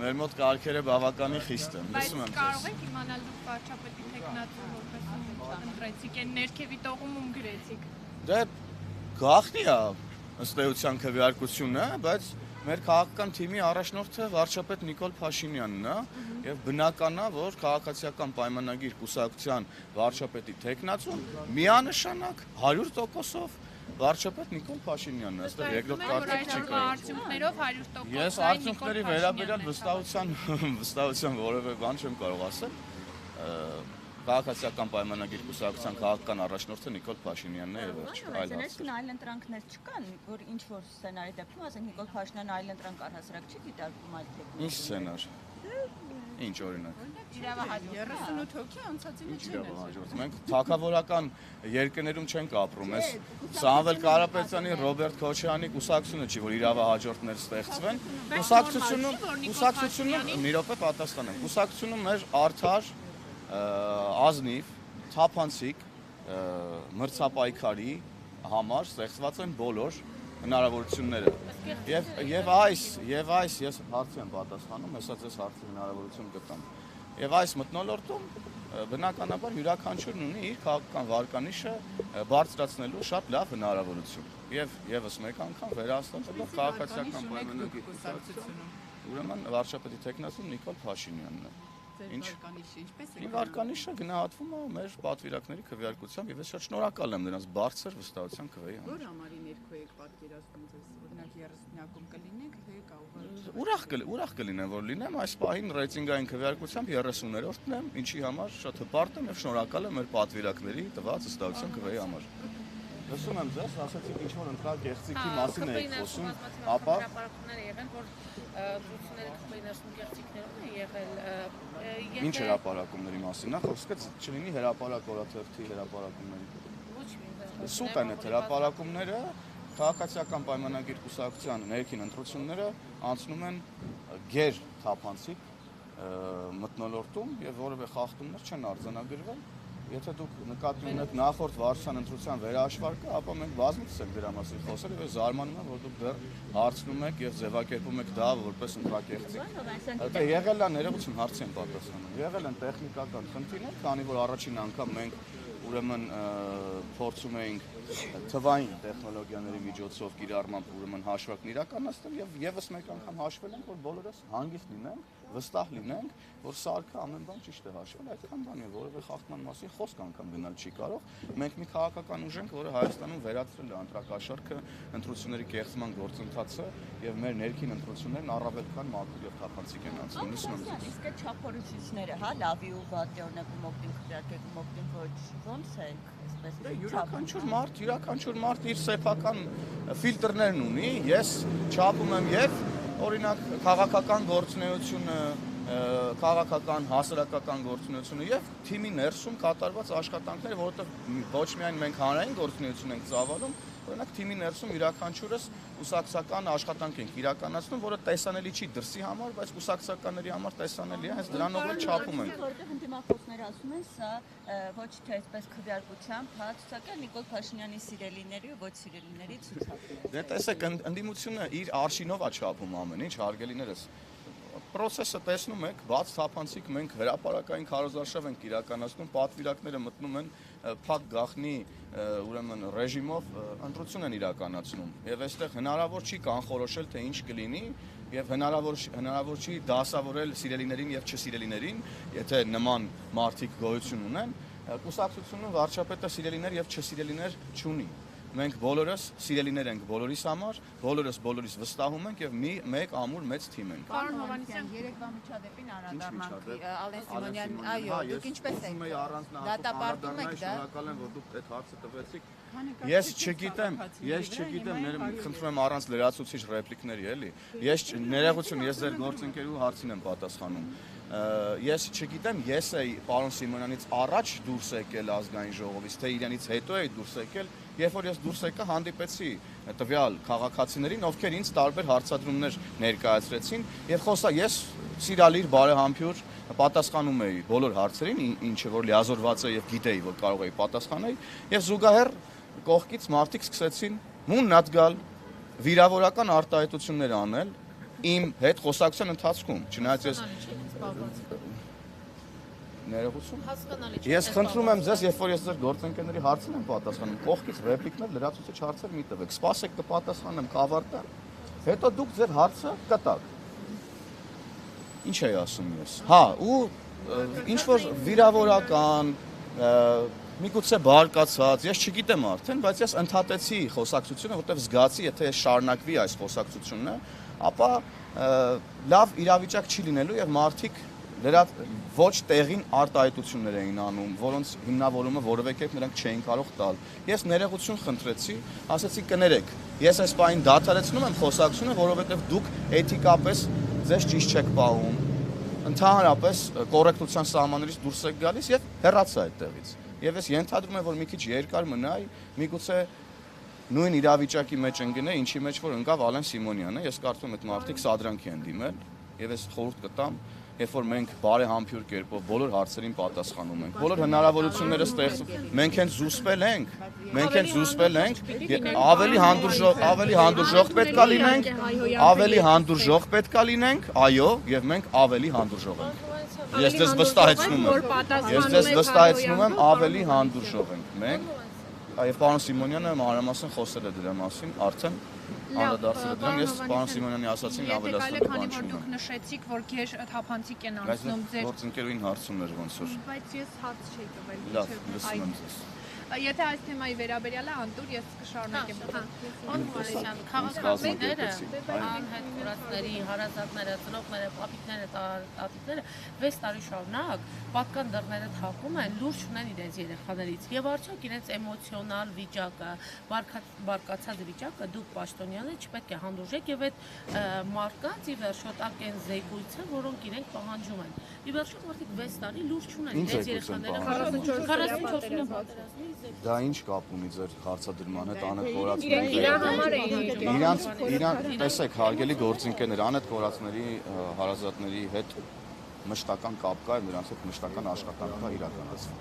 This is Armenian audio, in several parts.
մեր մոտ կարգերը բավականին խիստ են, լսում եմ ձեզ։ Բայց կարող եք իմանալ դուք վարչապետի տեխնատուն որպես ընտրեցիք, այն ներքևի տողում գրեցիք։ Դե գաղտնի է ըստ էության քվեարկությունը, բայց մեր քաղաքական թիմի առաջնորդը վարչապետ Նիկոլ Փաշինյանն է, եւ բնական է, որ քաղաքացիական պայմանագիր կուսակցության վարչապետի տեխնատուն միանշանակ 100%-ով վարչապետ Նիկոլ Փաշինյանն է, այստեղ երկրորդ կարծիք չի կա։ Արդյունքներով 100%։ Ես արդյունքների վերաբերյալ վստահության որևէ բան չեմ կարող ասել։ Քաղաքացիական պայմանագիր կուսակցության քաղաքական առաջնորդը Նիկոլ Փաշինյանն է եւ վերջ այլ այլ ընտրանքներ չկան, որ ինչ որ սցենարի դեպքում, ասենք Նիկոլ Փաշինյանը այլ ընտրանք առհասարակ չի դիտարկում այլ տեխնիկա։ Ինչ սցենար։ Ինչ օրինակ։ Իրավահաջորդ 38 հոգի անցածինը չեն։ Մենք թագավորական երկրներում չենք ապրում, այս Սամվել Կարապետյանի, Ռոբերտ Քոչարյանի կուսակցությունը չի, որ իրավահաջորդներ ստեղծվեն։ Կուսակցությունում մի րոպե պատասխանեմ։ Կուսակցությունում մեր արդար ազնիվ, թափանցիկ, մրցապայքարի համար ստեղծված են բոլոր հնարավորությունները։ Եվ այս ես հարցի եմ պատասխանում, հեսա ձեզ հարցի հնարավորություն կտամ։ Եվ այս մթնոլորտում բնականաբար յուրաքանչյուրն ունի իր քաղաքական վարկանիշը բարձրացնելու շատ լավ հնարավորություն։ Եվ եւս մեկ անգամ վերահաստատելով քաղաքացիական պայմանագիր կուսակցությունում, ուրեմն վարչապետի տեխնատուն Նիկոլ Փաշինյանն է։ Ինչ վարկանիշը գնահատվում է մեր պատվիրակների քվեարկությամբ եւ ես շատ շնորհակալ եմ նրանց բարձր վստահության քվեի համար։ Որ համարի ներքո եք պատկերացնում ձեզ, օրինակ 30-յակում կլինեք, թե կարող Ուրախ կլինեմ, որ լինեմ այս պահին ռեյտինգային քվեարկությամբ 30-րդն եմ, ինչի համար շատ հպարտ եմ եւ շնորհակալ եմ մեր պատվիրակների տված վստահության քվեի համար։ Լսում եմ ձեզ, ասացիք ինչ որ ընտրակ գեղձիկի մասին եք խոսում, ապա հրապարակումներ եղան, որ դրությունները քվեներում գեղձիկներում է եղել։ Ինչ հրապարակումների մասին, նախ խոսքը չլինի հրապարակ օրաթերթի հրապարակումների։ Ոչ մի։ Սուտ են այդ հրապարակումները, քաղաքացիական պայմանագիր կուսակցության ներքին ընտրությունները անցնում են գեր թափանցիկ մթնոլորտում եւ որևէ խախտումներ չեն արձանագրվել։ Եթե դուք նկատի ունեք նախորդ վարչության ընտրության վերահաշվարկը, ապա մենք բազմիցս ենք դրա մասին խոսել եւ զարմանում եմ, որ դուք դեռ հարցնում եք եւ ձևակերպում եք դա որպես ընտրակեղծիք։ Դա եղել է ներողություն հարցի եմ պատասխանում։ Եղել են տեխնիկական խնդիրներ, քանի որ առաջին անգամ մենք ուրեմն փորձում էինք թվային տեխնոլոգիաների միջոցով կիրառմամբ ուրեմն հաշվարկն իրականացնել եւ եւս մեկ անգամ հաշվել ենք, որ բոլորս հանգիստ լինենք, վստահ լինենք, որ սարքը ամեն բան ճիշտ է հաշվել, այդքան բան է, որևէ խախտման մասին խոսք անգամ գնալ չի կարող։ Մենք մի քաղաքական ուժ ենք, որը Հայաստանում վերացրել է ընտրակաշառքը, ընտրությունների կեղծման գործընթացը եւ մեր ներքին ընտրություններն առավել քան մաքուր եւ թափանցիկ են անցնում։ Իսկ այդ չափորոշիչները, հա, լավի ու վատի օրինակ մոկտին քվեարկեք, մոկտին ոչ, ոնց է, այսպես յուրաքանչյուր մարդ իր սեփական ֆիլտրներն ունի։ Ես չափում եմ եւ օրինակ քաղաքական գործունեությունը, քաղաքական հասարակական գործունեությունը եւ թիմի ներսում կատարված աշխատանքները, որովհետեւ ոչ միայն մենք հանրային գործունեություն ենք ծավալում, օրինակ թիմի ներսում յուրաքանչյուրս կուսակցական աշխատանք ենք իրականացնում, որը տեսանելի չի դրսի համար, բայց կուսակցականների համար տեսանելի է, հենց դրանով էլ չափում ենք։ Որտեղ ընդդիմախոսները ասում են, սա ոչ թե այսպես քվեարկությամբ, հա, ցուցակը Նիկոլ Փաշինյանի սիրելիների ու ոչ սիրելիների ցուցակն է։ Դե տեսեք, ընդդիմությունը իր արշինով է չափում ամեն ինչ, հարգելիներս։ Պրոցեսը տեսնում եք, բաց թափանցիկ մենք հրապարակային քարոզարշավ ենք իրականացնում, պատվիրակները մտնում են փակ գաղտնի ուրեմն ռեժիմով ընտրություն են իրականացնում եւ այստեղ հնարավոր չի կանխորոշել թե ինչ կլինի եւ հնարավոր չի դասավորել սիրելիներին եւ չսիրելիներին, եթե նման մարդիկ գոյություն ունեն, կուսակցությունում վարչապետը սիրելիներ եւ չսիրելիներ չունի։ Մենք բոլորս սիրելիներ ենք բոլորիս համար, բոլորիս վստահում ենք եւ մեկ ամուր մեծ թիմ ենք։ Պարոն Հովհաննիսյան, երեկվա միջադեպին անդրադառնանք Ալեն Սիմոնյան, այո, դուք ինչպես եք դատապարտում եք դա։ Շնորհակալ եմ, որ դուք այդ հարցը տվեցիք։ Ես չգիտեմ, խնդրում եմ առանց լրացուցիչ ռեպլիկների էլի։ Ես ներողություն, ես ձեր գործընկերու հարցին եմ պատասխանում։ Ես չգիտեմ, ես էի պարոն Սիմոնյանից առաջ դուրս եկել ազգային ժողովից, թե իրենից հետո էի դուրս եկել, երբ որ ես դուրս եկա հանդիպեցի տվյալ քաղաքացիներին, ովքեր ինձ տարբեր հարցադրումներ ներկայացրեցին, եւ ես սիրալիր բարեհամբույր պատասխանում էի բոլոր հարցերին, ինչը որ լիազորված է եւ գիտեի, որ կարող էի պատասխանել, եւ զուգահեռ կողքից մարդիկ սկսեցին մուննատ գալ, վիրավորական արտահայտություններ անել, իմ հետ խոսակցության ընթացքում, չնայած ես ներողություն։ Ես խնդրում եմ ձեզ, երբ որ ես ձեր գործընկերների հարցին եմ պատասխանում, կողքից ռեպլիկներ, լրացուցիչ հարցեր մի տվեք։ Սպասեք կպատասխանեմ, կավարտեմ։ Հետո դուք ձեր հարցը կտաք։ Ինչ էի ասում ես։ Հա, ու ինչ որ վիրավորական, միգուցե բարկացած, ես չգիտեմ արդեն, բայց ես ընդհատեցի խոսակցությունը, որտեղ զգացի, եթե շարունակվի այս խոսակցությունը, ապա լավ իրավիճակ չի լինելու եւ մարդիկ ոչ տեղին արտահայտություններ էին անում, որոնց հիմնավորումը որևէ կերպ նրանք չէին կարող տալ։ Ես ներողություն խնդրեցի, ասացի կներեք, ես այս պահին դադարեցնում եմ խոսակցությունը, որովհետև դուք էթիկապես ձեզ ճիշտ չեք պահում, ընդհանրապես կոռեկտության սահմաններից դուրս եք գալիս եւ հեռացա այդտեղից։ Եվ ես ենթադրում եմ, որ մի քիչ երկար մնայի, միգուցե նույն իրավիճակի մեջ ընկնե, ինչի մեջ որ ընկավ Ալեն Սիմոնյանը, ես կարծում եմ այդ մարդիկ սադրանքի են դիմել եւ ես խորհուրդ կտամ, երբ որ մենք բարեհամբույր կերպով բոլոր հարցերին պատասխանում ենք, բոլոր հնարավորությունները ստեղծում, մենք հենց զուսպել ենք, ավելի հանդուրժող պետքա լինենք, ավելի հանդուրժող պետքա լինենք, այո, եւ մենք ավելի հանդուրժող ենք։ Ես ձեզ վստահեցնում եմ, ավելի հանդուրժող ենք մենք, եւ պարոն Սիմոնյանը մանրամասն խոսել է դրա մասին, արդեն անդրադարձել եմ, ես պարոն Սիմոնյանի ասացին ավելացնել բան չունեմ։ Որ դուք նշեցիք, որ գեր թափանցիկ են անցնում ձեր գործընկերուհին հարցում էր ոնց որ։ Բայց ես հարց չէի տվել։ Լավ, լսում եմ ձեզ։ Եթե այս թեմայի վերաբերյալ է Անտուր, ես կշարունակեմ։ Անմարիսյան, քաղաքացիները, անհետ կորածների, հարազատները, ծնողները, պապիկները, տատիկները 6 տարի շարունակ պատկան դռները թակում են, լուրջ ունեն իրենց երեխաներից եւ արդյոք իրենց էմոցիոնալ վիճակը, բարկացած վիճակը դուք պաշտոնյանը չպետք է հանդուրժեք եւ այդ մարդկանց ի վերջո տակ են զեկույցը, որոնք իրենք պահանջում են։ Ի վերջո մարդիկ 6 տարի լուրջ ունեն իրենց երեխաները 44 պատերազմի Դա ինչ կապ ունի ձեր հարցադրման հետ անհետ կորածների։ Իրանց տեսեք հարգելի գործընկերներ, անհետ կորածների հարազատների հետ մշտական կապ կա եւ նրանց հետ մշտական աշխատանք կա իրականացվում։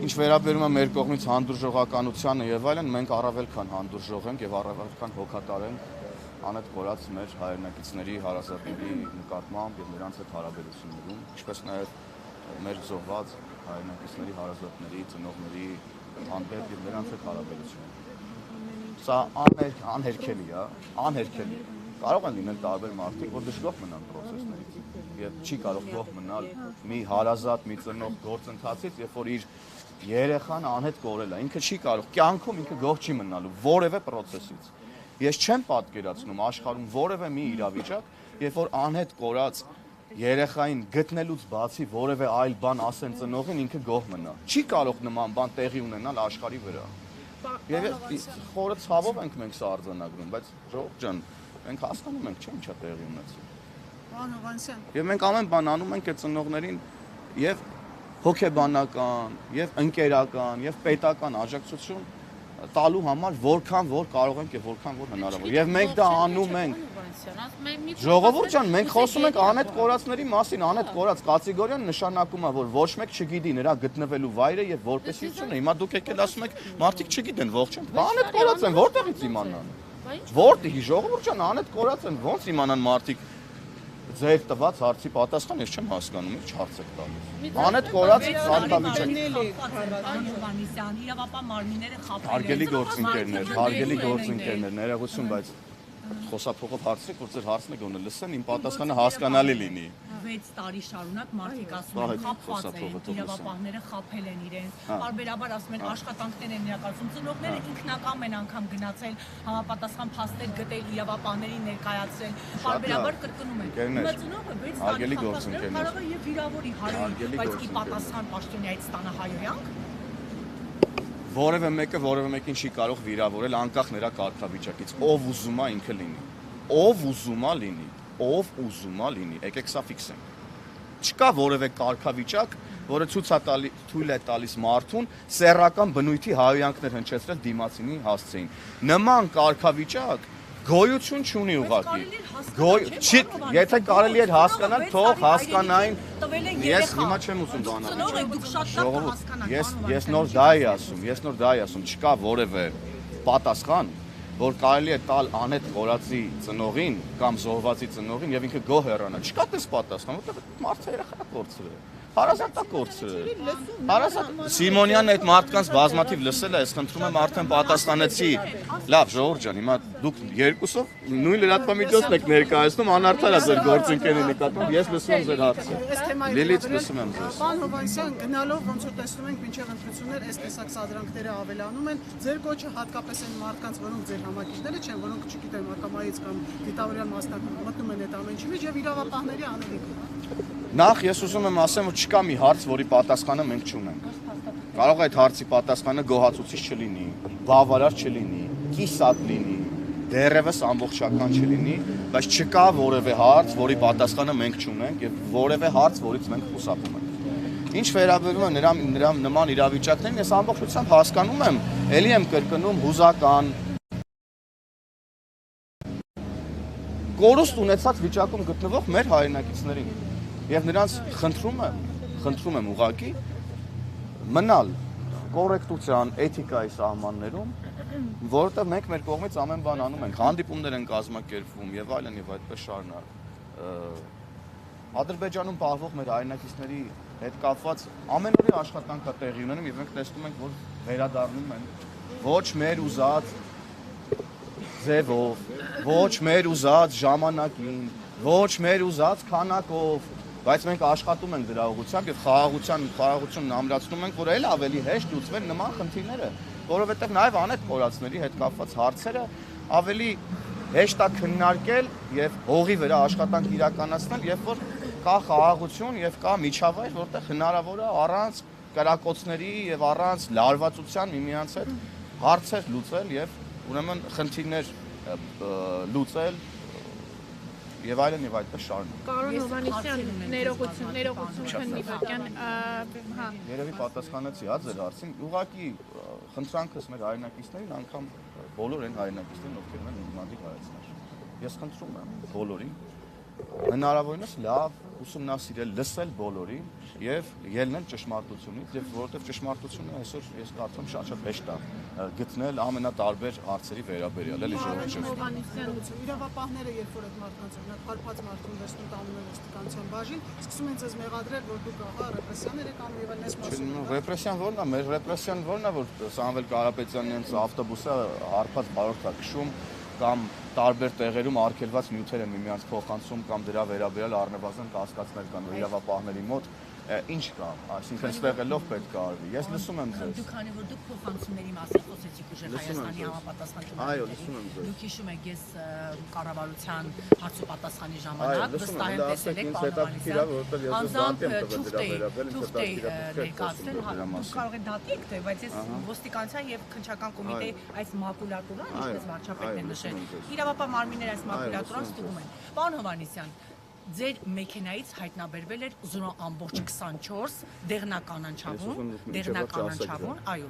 Ինչ վերաբերում է մեր կողմից հանդուրժողականությանը եւ այլն, մենք առավել քան հանդուրժող ենք եւ առավել քան հոգատար ենք անհետ կորած մեր հայրենակիցների հարազատների նկատմամբ եւ նրանց հետ հարաբերություններում, ինչպես նաեւ մեր զոհված հայրենակիցների հարազատների, ծնողների հանդեպ եւ նրանց հետ հարաբերությունները։ Սա անհերքելի է, անհերքելի։ Կարող են լինել տարբեր մարդիկ, որ դժգոհ մնան process-ներից եւ չի կարող գոհ մնալ մի հարազատ, մի ծնող գործընթացից, երբ որ իր երեխան անհետ կորել է։ Ինքը չի կարող, կյանքում ինքը գոհ չի մնալու որևէ process-ից։ Ես չեմ պատկերացնում աշխարհում որևէ մի իրավիճակ, երբ որ անհետ կորած երեխային գտնելուց բացի որևէ այլ բան ասեն ծնողին, ինքը գոհ մնա։ Չի կարող նման բան տեղի ունենալ աշխարհի վրա։ Եվ խորը ցավով ենք մենք սա արձանագրում, բայց ժողովուրդ ջան, մենք հասկանում ենք, չէ՞ ինչա տեղի ունեցել։ Պարոն Հովհաննիսյան։ Եվ մենք ամեն բան անում ենք այդ ծնողներին եւ հոգեբանական, եւ ընկերական, եւ պետական աջակցություն տալու համար որքան որ կարող ենք եւ որքան որ հնարավոր։ Եվ մենք դա անում ենք։ Ժողովուրդ ջան, մենք խոսում ենք անհետ կորածների մասին, անհետ կորած կատեգորիան նշանակում է, որ ոչ մեկ չգիտի նրա գտնվելու վայրը եւ որպեսությունը։ Հիմա դուք եկել ասում եք, մարդիկ չգիտեն ողջ են։ Անհետ կորած են, որտեղից իմանան։ Որտեղի ժողովուրդ ջան, անհետ կորած են, ո՞նց իմանան մարդիկ։ Ձեր տված հարցի պատասխան ես չեմ հասկանում, ինչ հարց եք տալիս։ Անհետ կորած ցանկավիճակ։ Հովհաննիսյան, իրավապահ մարմինները խաբել են։ Հարգելի գործընկերներ, ներողություն, բայց խոսափողով հարցրեք, որ ձեր հարցն է գոնե լսեն, իմ պատասխանը հասկանալի լինի։ 6 տարի շարունակ մարդիկ ասում են խաբված են, իրավապահները խաբել են իրենց, բարբերաբար ասում են աշխատանքներ են իրականացում, ծնողները ինքնակամ են անգամ գնացել համապատասխան փաստեր գտել, իրավապահներին ներկայացրել, բարբերաբար կրկնում են։ Հիմա ծնողը 6 տարի խաբված կարող է եւ վիրավորի հայրը, բայց ի պատասխան պաշտոնյայից ստանա հայոյանք։ Որևէ մեկին չի կարող վիրավորել անկախ նրա կարգավիճակից, ով ուզում է ինքը լինի, ով ուզում է լինի, եկեք սա ֆիքսենք։ Չկա որևէ կարգավիճակ, որը թույլ է տալիս մարդուն սեռական բնույթի հայոյանքներ հնչեցնել դիմացինի հասցեին։ Նման կարգավիճակ գոյություն չունի ուղղակի։ Եթե կարելի էր հասկանալ, թող հասկանային։ Ես հիմա չեմ ուզում բանալ։ Ես նոր դա էի ասում, չկա որևէ պատասխան, որ կարելի է տալ անետ խորացի ծնողին կամ զոհվածի ծնողին եւ ինքը գոհ հեռանա։ Չկա դες պատասխան, որտեղ մարդը երեխա կորցրել է։ Հարազատ է կորցրել։ Հարազատ Սիմոնյանն այդ մարդկանց բազմաթիվ լսել է, ես խնդրում եմ արդեն պատասխանեցի։ Լավ, ժողովուրդ ջան, հիմա դուք երկուսով նույն լրատվամիջոցն եք ներկայացնում, անարդար է ձեր գործընկերների նկատմամբ, ես լսում եմ ձեր հարցը։ Լիլիթ լսում եմ ձեզ։ Պարոն Հովհաննիսյան, գնալով ոնց որ տեսնում ենք մինչև ընտրություններ այս տեսակ սադրանքները ավելանում են, ձեր կոչը հատկապես այն մարդկանց, որոնք ձեր համակիցները չեն, որոնք չգիտեմ, ակամայից կամ դիտավորյալ մասնակցում մտնում են այդ ամենի մեջ եւ իրավապահների անելիքը։ Նախ ես ուզում եմ ասեմ, որ չկա մի հարց, որի պատասխանը մենք չունենք։ Կարող է այդ հարցի պատասխանը գոհացուցիչ չլինի, բավարար չլինի, կիսատ լինի, դեռևս ամբողջական չլինի, բայց չկա որևէ հարց, որի պատասխանը մենք չունենք եւ որևէ հարց, որից մենք խուսափում ենք։ Ինչ վերաբերում է նրա նման իրավիճակներին, ես ամբողջությամբ հասկանում եմ, ելի եմ կրկնում հուզական կորուստ ունեցած վիճակում գտնվող մեր հայրենակիցներին եւ նրանց խնդրում եմ ուղղակի մնալ կոռեկտության, էթիկայի սահմաններում, որովհետեւ մենք մեր կողմից ամեն բան անում ենք, հանդիպումներ են կազմակերպվում եւ այդպես շարունակ։ Ադրբեջանում պահվող մեր հայրենակիցների հետ կապված ամեն օրի աշխատանք է տեղի ունենում եւ մենք տեսնում ենք, որ վերադառնում են ոչ մեր ուզած ձևով, ոչ մեր ուզած ժամանակին, ոչ մեր ուզած քանակով, բայց մենք աշխատում ենք դրա ուղղությամբ եւ խաղաղությունն ամրացնում ենք, որ ել ավելի հեշտ լուծվեն նման խնդիրները, որովհետեւ նաեւ անետ խորացների հետ կապված հարցերը ավելի հեշտ է քննարկել եւ հողի վրա աշխատանք իրականացնել, երբ որ կա խաղաղություն եւ կա միջավայր, որտեղ հնարավոր է առանց կրակոցների եւ առանց լարվածության միմյանց հետ հարցեր լուծել եւ ուրեմն խնդիրներ լուծել եւ այդպես շարունակ։ Պարոն Հովհաննիսյան, ներողություն քննիվական, հա։ Երևի պատասխանեցի հա ձեր հարցին։ Ուղղակի խնդրանքս մեր հայրենակիցներին անգամ բոլոր այն հայրենակիցներին, ովքեր ունեն նմանատիպ հայացքներ։ Ես խնդրում եմ բոլորին հնարավորինս լավ ուսումնասիրել, լսել բոլորին եւ ելնել ճշմարտությունից, եւ որովհետեւ ճշմարտությունը այսօր ես կարծում շատ հեշտ է գտնել ամենատարբեր հարցերի վերաբերյալ, էլի ժողովուրդ։ Իրավապահները երբ որ այդ մարդկանց օրինակ հարբած մարդուն վերցնում տանում են ոստիկանության բաժին, սկսում են ձեզ մեղադրել, որ դուք ահա ռեպրեսիաներ եք անում եւ այլն մասում։ Ռեպրեսիան ո՞րն է, մեր ռեպրեսիան ո՞րն է, որ Սամվել Կարապետյանի ավտոբուսը հարբած բարորդ է քշում կամ տարբեր տեղերում արգելված նյութեր են միմյանց փոխանցում կամ դրա վերաբերյալ առնվազն կասկածներ կան իրավապահների մոտ, ինչ կա, այսինքն ստեղ ելով պետք է արվի։ Ես լսում եմ ձեզ։ Դուք քանի որ դուք փոխանցումների մասին խոսեցիք ուժեղ Հայաստանի համապատասխան ճնշումների։ Այո, լսում եմ ձեզ։ Դուք հիշում եք, ես կառավարության հարց ու պատասխանի ժամանակ վստահ եմ տեսել եք կարող եք դատի եք թե, բայց ես ոստիկանության եւ քննչական կոմիտեի այս մակուլատուրան, ինչպես վարչապետն է նշել, իրավապահ մարմինները այս մակուլատուրան ստուգում են։ Պարոն Հովհաննիսյան, ձեր մեքենայից հայտնաբերվել էր 0.24 դեղնականանչավուն, այո,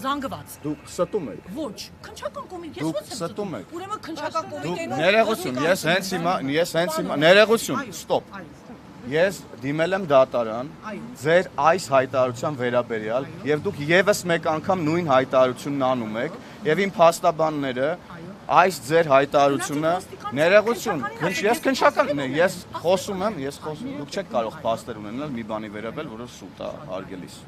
զանգված։ Դուք ստում եք։ Ոչ, քննչական կոմիտե, Դուք ստում եք։ Ուրեմն քննչական կոմիտեին Ներողություն, ես հենց հիմա ներողություն, ստոպ։ Ես դիմել եմ դատարան ձեր այս հայտարարության վերաբերյալ եւ դուք եւս մեկ անգամ նույն հայտարարությունն անում եք եւ իմ փաստաբանները այս ձեր հայտարարությունը ներողություն, ես քննչական ես խոսում եմ, դուք չեք կարող փաստեր ունենալ մի բանի վերաբերյալ, որը սուտ է արգելիս։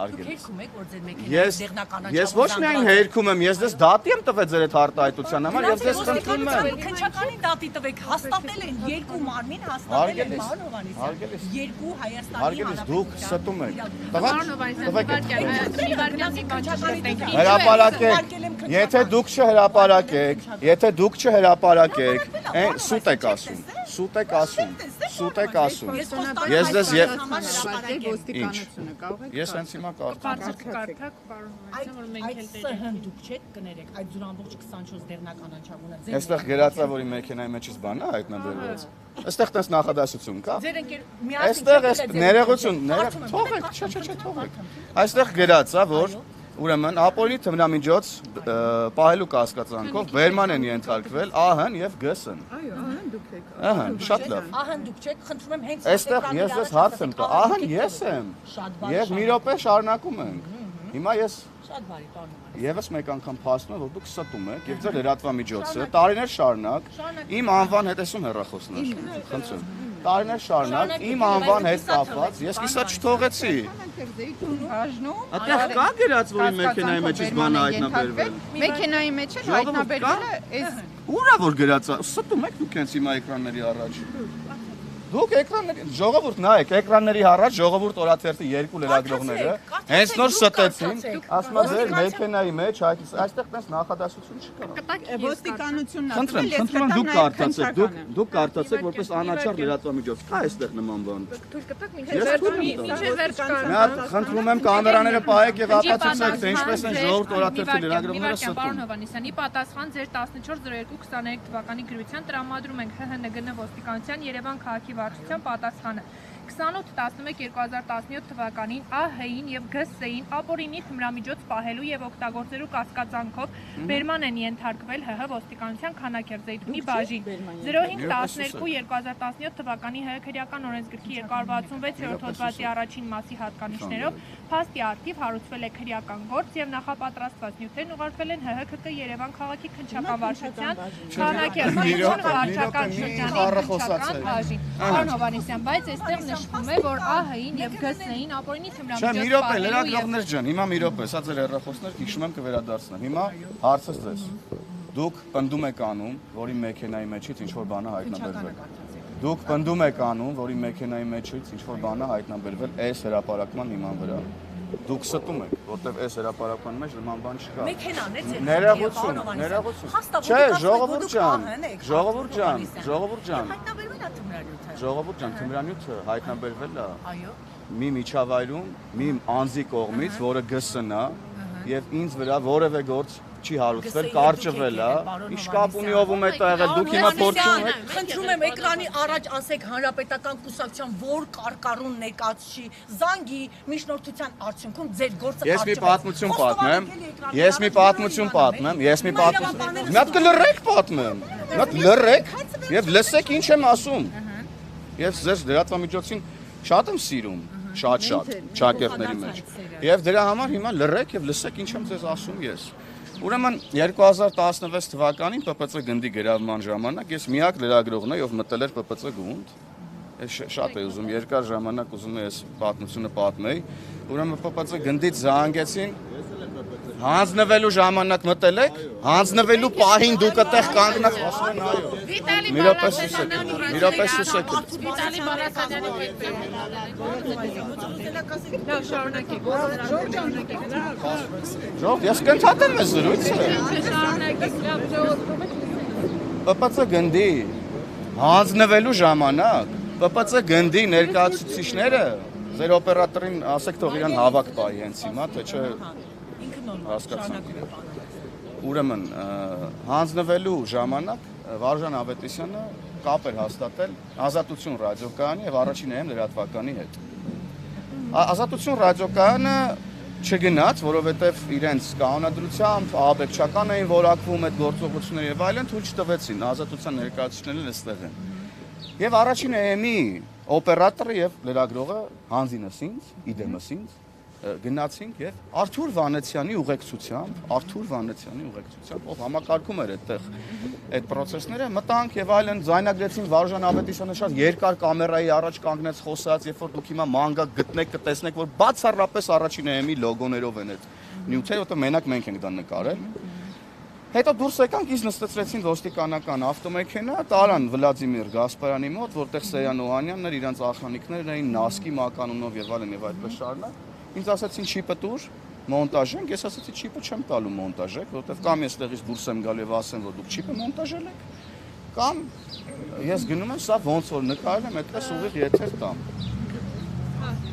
Հերքում եք, որ ձեր մեքենայից դեղնականանչավուն Ես ոչ միայն հերքում եմ, ես դες դատի եմ տվել ձեր այդ արտահայտության համար եւ դες խնդրում եմ։ Քննչականին դատի տվեք, հաստատել են երկու մարմին, հաստատել են Պարոն Հովհաննիսյան։ Երկու Հայաստանի Հարգելիս դուք ստում եք։ Պարոն Հովհաննիսյան, մի վարքյան կաչատենք։ Հրապարակեք։ Եթե դուք չհրապարակեք, սուտ եք ասում։ Սուտ եք ասում։ Ես դες ոստիկանությունը կարող եք։ Ես հենց հիմա Կարծիք կարդաք, պարոն Հովհաննիսյան, որ մենք էլ ՍՀ դուք չեք կներեք, այդ 0.24 դեղնականանչավունը ձեր։ Այստեղ գրածա, որ իմ մեքենայի մեջից բան է հայտնաբերված։ Այստեղ տես նախադասություն կա։ Ձեր ընկեր միասին Այստեղ ներողություն, թողեք, չէ, թողեք։ Այստեղ գրածա, որ ուրեմն ապօրինի թմրամիջոց պահելու կասկածանքով վերման են ենթարկվել ԱՀ-ն եւ ԳՍ-ն։ Այո, ահա դուք եք։ Ահա, շատ լավ։ ահան դուք չեք, խնդրում եմ հենց Այստեղ ես դες հարց եմ տա, ահան ես եմ։ Եվ մի րոպե շարունակում ենք։ Հիմա ես Շատ բարի, պարոն Հովհաննիսյան։ Եվս մեկ անգամ փաստում եմ, որ դուք ստում եք եւ ձեր լրատվամիջոցը տարիներ շարունակ իմ անվան հետ էսում հեռախոսներ։ Խնդրում։ Տարիներ շարունակ իմ անվան հետ կապված ես կիսա չթողեցի։ Այդտեղ կա գրած, որ մեքենայի մեջից բանը հայտնաբերվել։ Մեքենայի մեջ էլ հայտնաբերվել է այս Ուրա որ գրած է, ստում եք դուք հենց հիմա էկրանների առաջ։ Դուք էկրանների ժողովուրդ նայեք, էկրանների առաջ ժողովուրդ օրաթերթի երկու լրագրողները հենց նոր ստեցին, ասում են ձեր մեքենայի մեջ այստեղ տես նախադասություն չկա։ ոստիկանությունն Խնդրեմ, խնդրում եմ դուք կարդացեք որպես անաչառ լրատվամիջոց։ Կա այստեղ նման բան։ Թույլ կտակ մինչև վերջ Մի հատ խնդրում եմ կամերաները պահեք եւ ապացուցեք, թե ինչպես են ժողովուրդ օրաթերթի լրագրողները ստում։ Պարոն Հովհաննիսյանի պատասխան ձեր 140223 թվականի գրության տրամադրում ենք ՀՀՆԳ ոստիկանության Երևան քաղաքի վարչության պատասխանը 28/11/2017 թվականին ԱՀ-ին եւ ԳՍ-ին ապօրինի թմրամիջոց պահելու եւ օգտագործելու կասկածանքով բերման են ենթարկվել ՀՀ ոստիկանության Քանաքերձեյթունի բաժին 05/12/2017 թվականի ՀՀ քրեական օրենսգրքի 266-րդ հոդվածի առաջին մասի հատկանիշներով փաստի առթիվ հարուցվել է քրեական գործ եւ նախապատրաստված նյութերն ուղարկվել են ՀՀ ՔԿ Երևան քաղաքի քննչական վարչության Քանաքերձեյթուն վարչական շրջանի քննչական բաժին։ Պարոն Հովհաննիսյան, բայց այստեղ նշվում է, որ ԱՀ-ին եւ ԳՍ-ին ապօրինի թմրամիջոց Չէ, մի րոպե, լրագրողներ ջան, հիմա մի րոպե, սա ձեր հեռախոսներ հիշում եմ կվերադարձնեմ։ Հիմա հարցս ձեզ։ Դուք պնդում եք անում, որի մեքենայի մեջից ինչ որ բանը հայտնաբերվել։ Դուք պնդում եք անում, որի մեքենայի մեջից ինչ որ բանը հայտնաբերվել այս հրապարակման հիման վրա։ Դուք ստում եք, որտեվ այս հրապարակման մեջ նման բան չկա։ Մեքենան է ձեր։ Ներողություն։ Չէ, ժողովուրդ ջան, Ժողովուրդ ջան, թմրանյութը հայտնաբերվել է։ Այո։ Մի միջավայրում, մի անձի կողմից, որը ԳՍ-ն է, եւ ինձ վրա որևէ գործ չի հարուցվել, կարճվել է։ Ինչ կապ ունի ով ում է եղել, դուք հիմա փորձում եք։ Խնդրում եմ էկրանի առաջ ասեք հանրապետական կուսակցության որ կարկառուն ներկայացուցի զանգի միջնորդության արդյունքում ձեր գործը Ես մի պատմություն պատմեմ, մի հատ կլրեք պատմեմ, մի հատ լրեք եւ լսեք ինչ եմ ասում։ Ես ձեզ լրատվամիջոցին շատ եմ սիրում, շատ, ճակերտների մեջ։ Եվ դրա համար հիմա լրեք եւ լսեք ինչ եմ ձեզ ասում ես։ Ուրեմն 2016 թվականին ՊՊՑ գնդի գրավման ժամանակ ես միակ լրագրողն եմ, ով մտել էր ՊՊՑ գունդ։ Շատ է ուզում երկար ժամանակ ուզում եմ այս պատմությունը պատմեի։ Ուրեմն ՊՊՑ գնդից զանգեցին հանձնվելու ժամանակ մտել եք, հանձնվելու պահին դուք այդտեղ կանգնած ասում են այո։ Մի րոպե սուսեք։ Վիտալի Բալասանյանի հետ։ Լավ, շարունակեք։ Ժողովուրդ, ես կընդհատեմ այս զրույցը։ Շարունակեք, լավ, ժողովուրդ։ ՊՊՑ գնդի հանձնվելու ժամանակ ՊՊՑ գնդի ներկայացուցիչները ձեր օպերատորին ասեք թող իրան հավաք պահի հենց հիմա, թե չէ հասկացանք։ Ուրեմն հանձնվելու ժամանակ Վարժան Ավետիսյանը կապ էր հաստատել Ազատություն ռադիոկայանի եւ առաջին AM լրատվականի հետ։ Ազատություն ռադիոկայանը չգնաց, որովհետեւ իրենց կանոնադրությամբ ահաբեկչական էին որակվում այդ գործողությունները եւ այլն, թույլ չտվեցին ազատության ներկայացուցիչներն այստեղ են։ Եվ առաջին AM-ի օպերատորը եւ լրագրողը հանձինս ինձ, իդեմս ինձ գնացինք եւ Արթուր Վանեցյանի ուղեկցությամբ, ով համակարգում էր այդտեղ այդ process-ները, մտանք եւ այլն ձայնագրեցին Վարժան Ավետիսյանը շատ երկար կամերայի առաջ կանգնեց խոսած, երբ որ դուք հիմա մանգա գտնեք, կտեսնեք, որ բացառապես առաջին AM-ի լոգոներով են այդ նյութերը, որտեղ մենակ մենք ենք դա նկարել։ Հետո դուրս եկանք, ինձ նստեցրեցին ոստիկանական ավտոմեքենա, տարան Վլադիմիր Գասպարյանի մոտ, որտեղ Սեյան Օհանյանն էր, իրանց ախրանիկներն էին Նասկի մականունով եւ այլն եւ այդպես շարունակ։ Ինձ ասացին չիպը տուր, մոնտաժենք, ես ասացի չիպը չեմ տալու մոնտաժեք, որովհետև կամ ես տեղից դուրս եմ գալու եւ ասեմ, որ դուք չիպը մոնտաժել եք, կամ ես գնում եմ, սա ոնց որ նկարել եմ, այդպես ուղիղ եթեր տամ։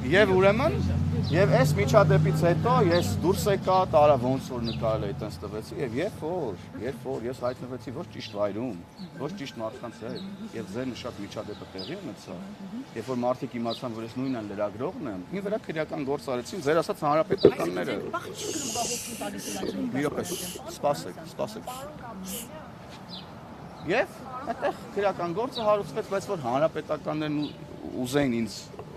Եվ ուրեմն, եւ այս միջադեպից հետո ես դուրս եկա, տարա ոնց որ նկարել էի, այտենց տվեցի եւ երբ որ ես հայտնվեցի ոչ ճիշտ վայրում, ոչ ճիշտ մարդկանց հետ, եւ ձեր նշած միջադեպը տեղի ունեցավ, երբ որ մարդիկ իմացան, որ ես նույնն լրագրողն եմ, ինձ վրա քրեական գործ արեցին, ձեր ասած հանրապետականները։ Մի րոպե, սպասեք։ Եվ այդտեղ քրեական գործը հարուցվեց, բայց որ հանրապետականներն ուզեին ինձ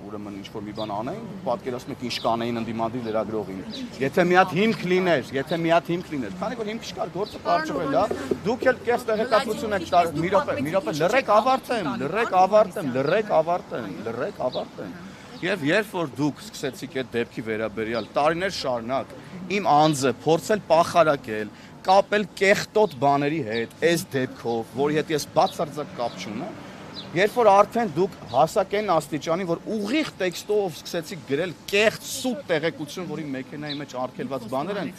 ուրեմն ինչ որ մի բան անեին, պատկերացնում եք ինչ կանեին ընդդիմադիր լրագրողին։ Եթե մի հատ հիմք լիներ, քանի որ հիմք չկար, գործը կարճվել, հա, դուք էլ կես տեղեկատվություն եք տար, մի րոպե, լրեք ավարտեմ։ Եվ երբ որ դուք սկսեցիք այդ դեպքի վերաբերյալ տարիներ շարունակ իմ անձը փորձել պախարակել, կապել կեղտոտ բաների հետ, այս դեպքով, որի հետ ես բացարձակ կապ չունեմ, երբ որ արդեն դուք հասակեն աստիճանի, որ ուղիղ տեքստով սկսեցիք գրել կեղտ սուտ տեղեկություն, որի մեքենայի մեջ արգելված բաներ են,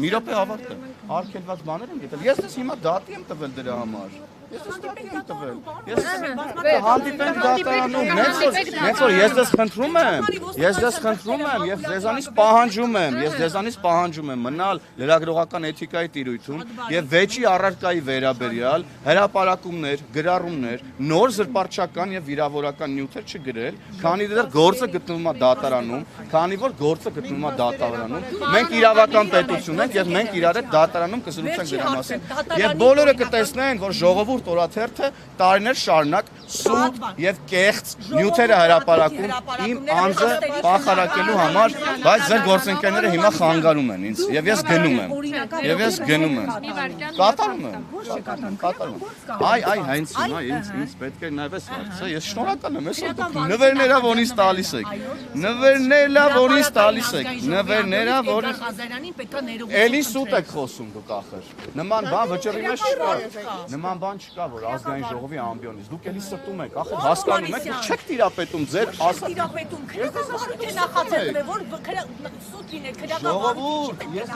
մի րոպե ավարտեմ, արգելված բաներ են գտել, ես դες հիմա դատի եմ տվել դրա համար։ Ես հանդիպենք դատարանում, նենց որ ես դες խնդրում եմ, ես ձեզանից պահանջում եմ մնալ լրագրողական էթիկայի տիրույթում եւ վեճի առարկայի վերաբերյալ հրապարակումներ, գրառումներ, նոր զրպարտչական եւ վիրավորական նյութեր չգրել, քանի դեռ գործը գտնվում է դատարանում, մենք իրավական պետություն ենք եւ մենք իրար հետ դատարանում կզրուցենք դրա մասին եւ բոլորը կտեսնեն, որ ժողովուրդ օրաթերթը տարիներ շարունակ սուտ եւ կեղծ նյութերը հրապարակում իմ անձը պախարակելու համար, բայց ձեր գործընկերները հիմա խանգարում են ինձ եւ ես գնում եմ։ Կատարում եմ։ Այ հենց հիմա ինձ պետք է նայես հարցը, ես շնորհակալ եմ, այսօր դուք նվերներա ոնից տալիս եք։ Էլի սուտ եք խոսում դուք ախր։ Նման բան վճռի մեջ չկա, որ ազգային ժողովի ամբիոնից։ Դուք էլի ստում եք, ախր հասկանում եք, որ չեք տիրապետում ձեր տիրապետում, քրեական նախաձեռնել, որ սուտ լիներ, քրեական ժողովուրդ, ես